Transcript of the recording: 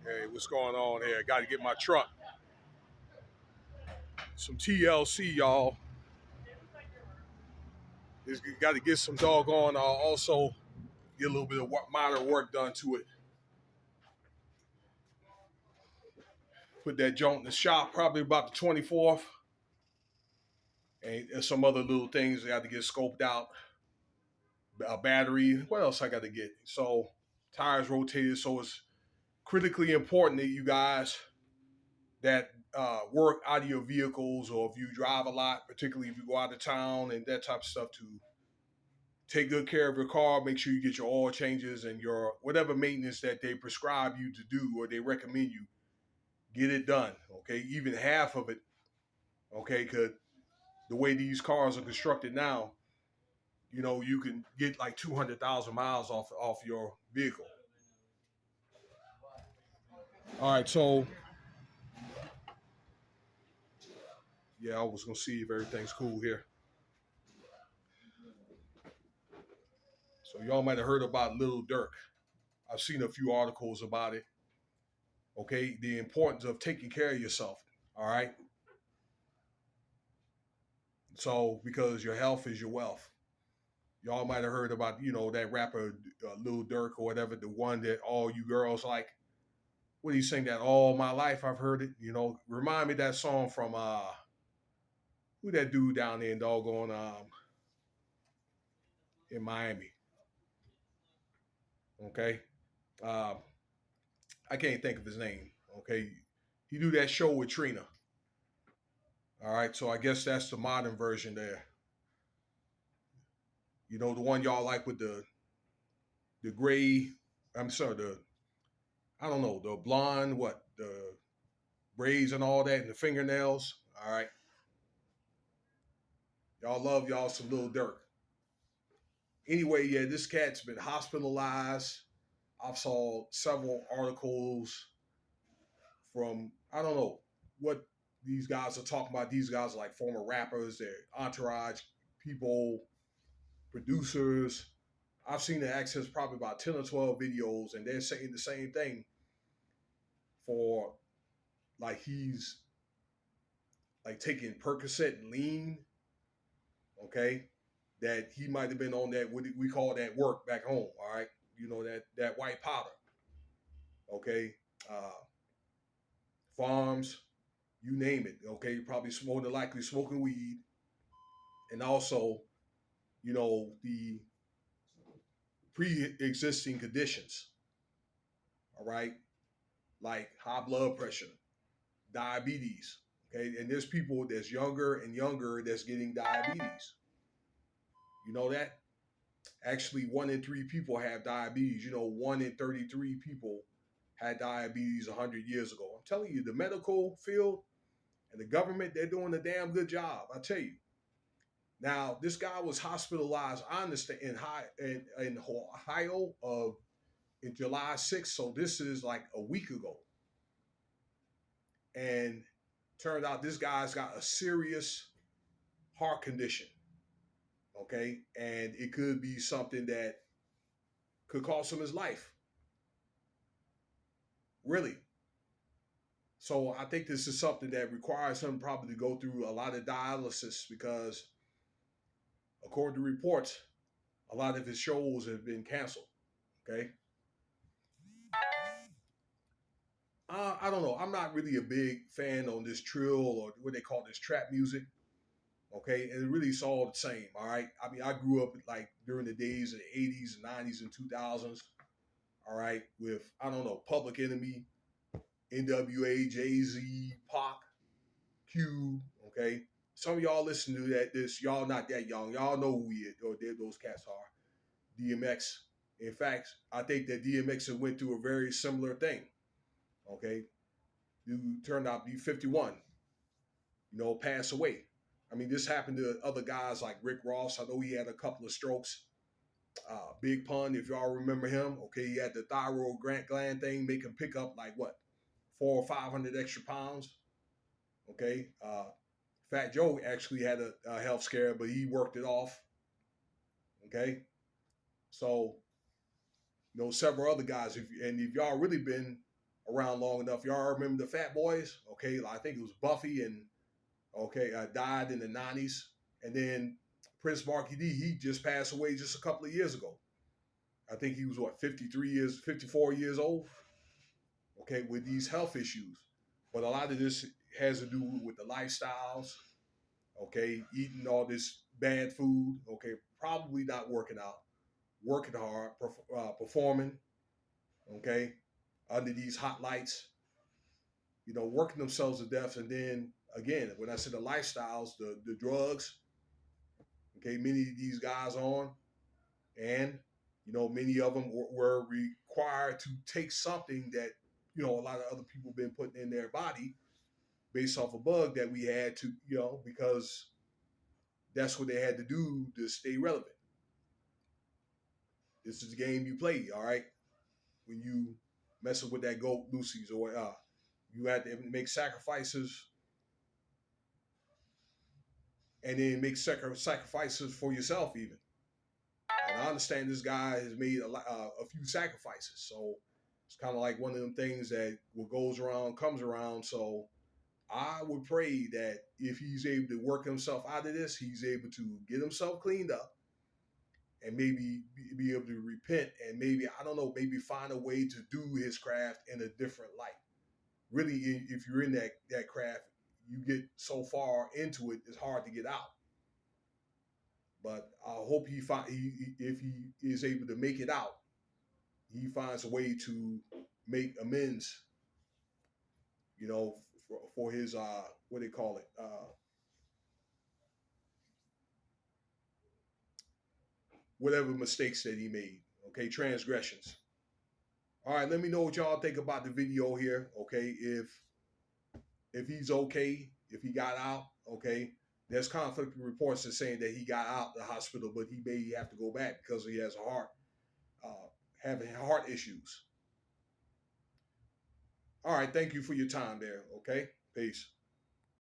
Hey, what's going on here? Got to get my truck. Some TLC, y'all. Got to get some doggone. Also, get a little bit of minor work done to it. Put that joint in the shop probably about the 24th. And some other little things I got to get scoped out. A battery. What else I got to get? So, tires rotated. So, it's critically important that you guys that work out of your vehicles, or if you drive a lot, particularly if you go out of town and that type of stuff, to take good care of your car. Make sure you get your oil changes and your whatever maintenance that they prescribe you to do or they recommend you. Get it done, okay? Even half of it, okay? Because the way these cars are constructed now, you can get like 200,000 miles off your vehicle. All right, so yeah, I was gonna see if everything's cool here. So y'all might have heard about LilDurk. I've seen a few articles about it. Okay, the importance of taking care of yourself. All right, so because your health is your wealth. Y'all might have heard about that rapper Lil Durk or whatever, the one that all you girls like. What do you sing that all my life? I've heard it. Remind me of that song from who that dude down there in doggone in Miami. Okay, uh, I can't think of his name. Okay, he do that show with Trina. All right, so I guess that's the modern version there. The one y'all like with the gray. I'm sorry, the I don't know, the blonde, what the braids and all that, and the fingernails. All right, y'all love y'all some Little Dirk. Anyway, yeah, this cat's been hospitalized. I've saw several articles from I don't know what these guys are talking about. These guys are like former rappers, they're entourage people, producers. I've seen the access probably about 10 or 12 videos, and they're saying the same thing for like he's like taking Percocet and lean, okay? That he might have been on that what we call that work back home, all right? That white powder, okay? Uh, Farms, you name it, okay? Probably more than likely smoking weed, and also, the pre-existing conditions, all right? Like high blood pressure, diabetes, okay? And there's people that's younger and younger that's getting diabetes. You know that? Actually, 1 in 3 people have diabetes. 1 in 33 people had diabetes 100 years ago. I'm telling you, the medical field and the government, they're doing a damn good job. I tell you. Now, this guy was hospitalized, I understand, in Ohio in July 6th. So this is like a week ago. And turned out this guy's got a serious heart condition. Okay. And it could be something that could cost him his life. Really. So I think this is something that requires him probably to go through a lot of dialysis because, according to reports, a lot of his shows have been canceled. Okay. I don't know. I'm not really a big fan on this trill or what they call this trap music. Okay. And it really is all the same. All right. I mean, I grew up like during the days of the 80s and 90s and 2000s. All right. With, I don't know, Public Enemy, NWA, Jay Z, Pac, Q. Okay. Some of y'all listen to that. Y'all not that young. Y'all know who we or those cats are. DMX. In fact, I think that DMX went through a very similar thing. Okay. Dude turned out to be 51. Pass away. I mean, this happened to other guys like Rick Ross. I know he had a couple of strokes. Big Pun, if y'all remember him. Okay, he had the thyroid gland thing, make him pick up like what, 400 or 500 extra pounds. Okay. Fat Joe actually had a health scare, but he worked it off. Okay. So, several other guys. If y'all really been around long enough. Y'all remember the Fat Boys? Okay, I think it was Buffy and died in the '90s, and then Prince Marky D, he just passed away just a couple of years ago. I think he was what 53 years, 54 years old. Okay, with these health issues, but a lot of this has to do with the lifestyles. Okay, eating all this bad food. Okay, probably not working out, working hard, performing. Okay, under these hot lights, working themselves to death. And then again, when I say the lifestyles, the drugs, okay, many of these guys on, and many of them were required to take something that a lot of other people been putting in their body based off a bug that we had to, because that's what they had to do to stay relevant. This is the game you play, all right? When you messing with that goat Lucy's, or you had to make sacrifices, and then make sacrifices for yourself even. And I understand this guy has made a few sacrifices, so it's kind of like one of them things that what goes around comes around. So I would pray that if he's able to work himself out of this, he's able to get himself cleaned up and maybe be able to repent, and maybe, I don't know, maybe find a way to do his craft in a different light. Really, if you're in that craft, you get so far into it, it's hard to get out. But I hope if he is able to make it out, he finds a way to make amends, for his what do they call it, whatever mistakes that he made. Okay, transgressions. All right, let me know what y'all think about the video here. Okay, if he's okay, if he got out. Okay, there's conflicting reports that saying that he got out the hospital, but he may have to go back because he has a having heart issues. All right, thank you for your time there. Okay, peace.